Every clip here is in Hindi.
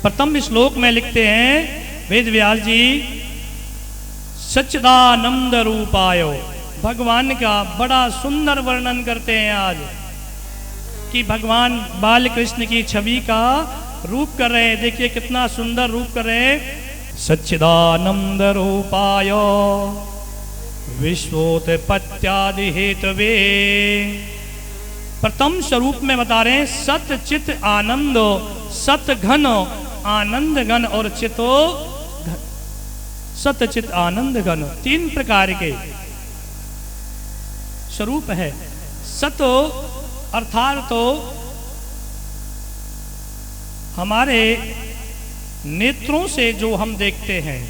प्रथम श्लोक में लिखते हैं वेद व्यास जी, सच्चिदानंद रूपाय, भगवान का बड़ा सुंदर वर्णन करते हैं आज कि भगवान बाल कृष्ण की छवि का रूप कर रहे हैं। देखिए कितना सुंदर रूप कर रहे हैं। सच्चिदानंद रूपाय विश्वोत्पत्त्यादि हेतवे, प्रथम स्वरूप में बता रहे हैं सत चित आनंद, सत घन आनंद घन और चितो सत चित आनंद घन, तीन प्रकार के स्वरूप है। सत अर्थात तो हमारे नेत्रों से जो हम देखते हैं,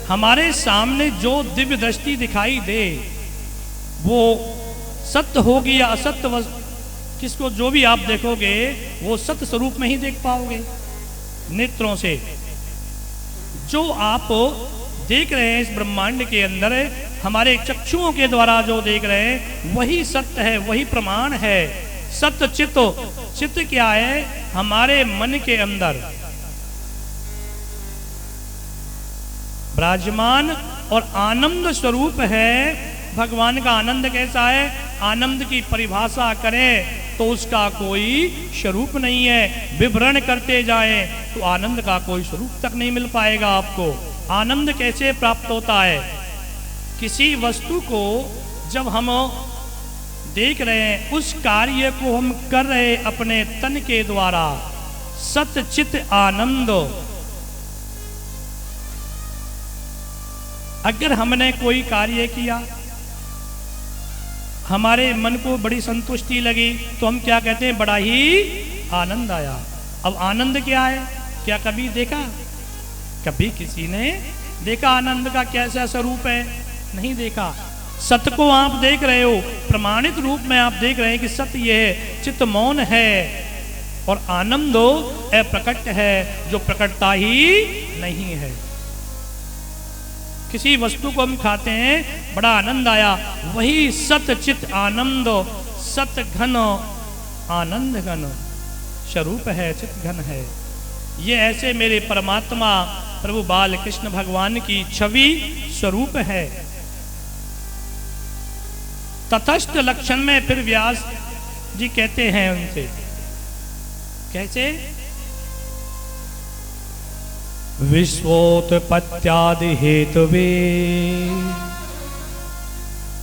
हमारे सामने जो दिव्य दृष्टि दिखाई दे वो सत्य होगी या असत्य, किसको जो भी आप देखोगे वो सत्य स्वरूप में ही देख पाओगे। नेत्रों से जो आप देख रहे हैं इस ब्रह्मांड के अंदर, हमारे चक्षुओं के द्वारा जो देख रहे हैं वही सत्य है, वही प्रमाण है। सत्य चित्त, चित्त क्या है? हमारे मन के अंदर विराजमान और आनंद स्वरूप है। भगवान का आनंद कैसा है? आनंद की परिभाषा करें तो उसका कोई स्वरूप नहीं है। विवरण करते जाएं तो आनंद का कोई स्वरूप तक नहीं मिल पाएगा आपको। आनंद कैसे प्राप्त होता है? किसी वस्तु को जब हम देख रहे हैं, उस कार्य को हम कर रहे अपने तन के द्वारा, सत चित आनंद। अगर हमने कोई कार्य किया, हमारे मन को बड़ी संतुष्टि लगी, तो हम क्या कहते हैं? बड़ा ही आनंद आया। अब आनंद क्या है? क्या कभी देखा? कभी किसी ने देखा आनंद का कैसा स्वरूप है? नहीं देखा। सत्य को आप देख रहे हो, प्रमाणित रूप में आप देख रहे हैं कि सत्य ये है, चित्त मौन है और आनंद अप्रकट है, जो प्रकटता ही नहीं है। किसी वस्तु को हम खाते हैं, बड़ा आनंद आया, वही सत चित आनंद, सत घन आनंद घन स्वरूप है, चित घन है। ये ऐसे मेरे परमात्मा प्रभु बाल कृष्ण भगवान की छवि स्वरूप है। तटस्थ लक्षण में फिर व्यास जी कहते हैं उनसे, कैसे? विश्वोत्पत्त्यादि हेतवे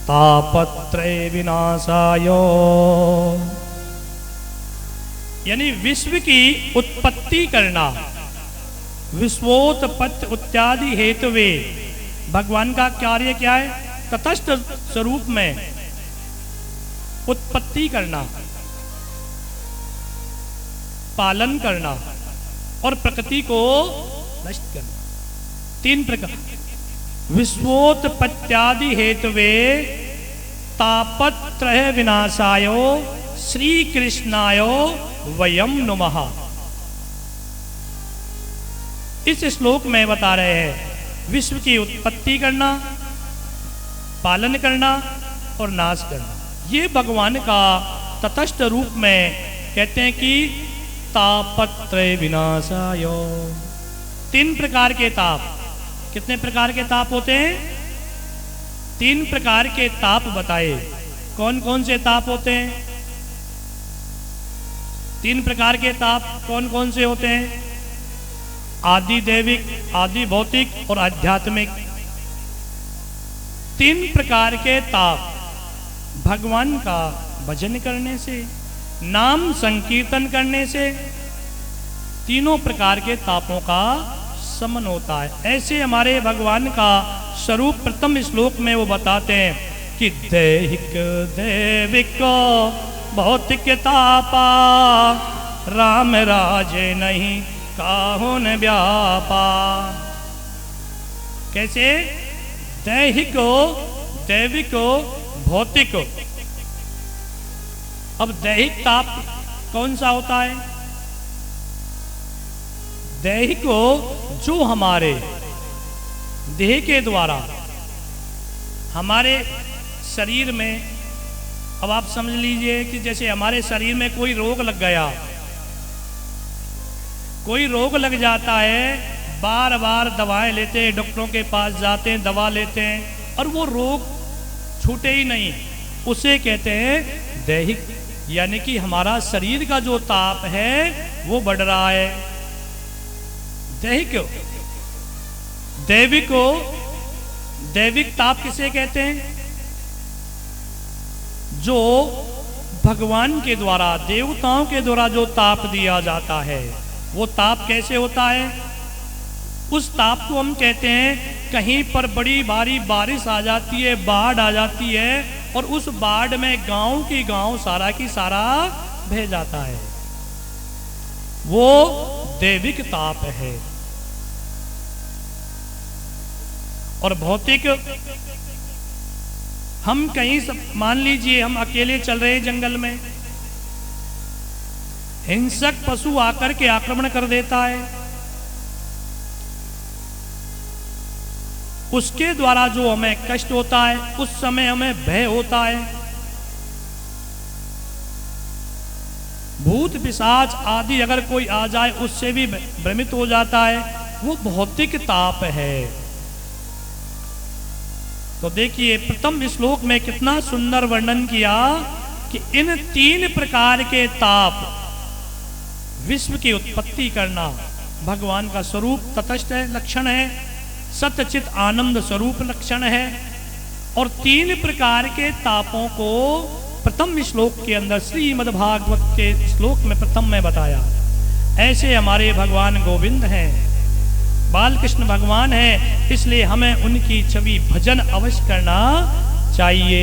तापत्रय विनाशाय, यानी विश्व की उत्पत्ति करना। विश्वोत्पत्ति इत्यादि हेतवे, भगवान का कार्य क्या है? तटस्थ स्वरूप में उत्पत्ति करना, पालन करना और प्रकृति को नष्ट करना। तीन प्रकार। विश्वोत्पत्त्यादि हेतवे तापत्रय विनाशाय श्री कृष्णाय वयम नुमः। इस श्लोक में बता रहे हैं विश्व की उत्पत्ति करना, पालन करना और नाश करना। ये भगवान का तटस्थ रूप में कहते हैं कि तापत्रय विनाशाय। तीन प्रकार के ताप। कितने प्रकार के ताप होते हैं? तीन प्रकार के ताप बताए। कौन कौन से ताप होते हैं? तीन प्रकार के ताप कौन कौन से होते हैं? आदि दैविक, आदि भौतिक और आध्यात्मिक। तीन प्रकार के ताप भगवान का भजन करने से, नाम संकीर्तन करने से तीनों प्रकार के तापों का समन होता है। ऐसे हमारे भगवान का स्वरूप प्रथम श्लोक में वो बताते हैं कि दैहिक दैविक भौतिक तापा राम राजे नहीं काहुन व्यापा। कैसे? दैहिको, दैविको, भौतिको। अब दैहिक ताप कौन सा होता है? दैहिको जो हमारे देह के द्वारा हमारे शरीर में, अब आप समझ लीजिए कि जैसे हमारे शरीर में कोई रोग लग गया कोई रोग लग जाता है, बार बार दवाएं लेते हैं, डॉक्टरों के पास जाते हैं, दवा लेते हैं और वो रोग छूटे ही नहीं, उसे कहते हैं दैहिक, यानी कि हमारा शरीर का जो ताप है वो बढ़ रहा है। दैहिक, दैविक, दैविक ताप किसे कहते हैं? जो भगवान के द्वारा, देवताओं के द्वारा जो ताप दिया जाता है, वो ताप कैसे होता है? उस ताप को हम कहते हैं, कहीं पर बड़ी भारी बारिश आ जाती है, बाढ़ आ जाती है और उस बाढ़ में गांव की गांव सारा की सारा बह जाता है, वो दैविक ताप है। और भौतिक, हम कहीं मान लीजिए हम अकेले चल रहे हैं जंगल में, हिंसक पशु आकर के आक्रमण कर देता है, उसके द्वारा जो हमें कष्ट होता है, उस समय हमें भय होता है। भूत पिशाच आदि अगर कोई आ जाए उससे भी भ्रमित हो जाता है, वो भौतिक ताप है। तो देखिए प्रथम श्लोक में कितना सुंदर वर्णन किया कि इन 3 प्रकार के ताप, विश्व की उत्पत्ति करना भगवान का स्वरूप तटस्थ है, लक्षण है, सत्यचित आनंद स्वरूप लक्षण है, और 3 प्रकार के तापों को प्रथम श्लोक के अंदर श्रीमद्भागवत के श्लोक में प्रथम में बताया। ऐसे हमारे भगवान गोविंद हैं, बाल कृष्ण भगवान हैं, इसलिए हमें उनकी छवि भजन अवश्य करना चाहिए।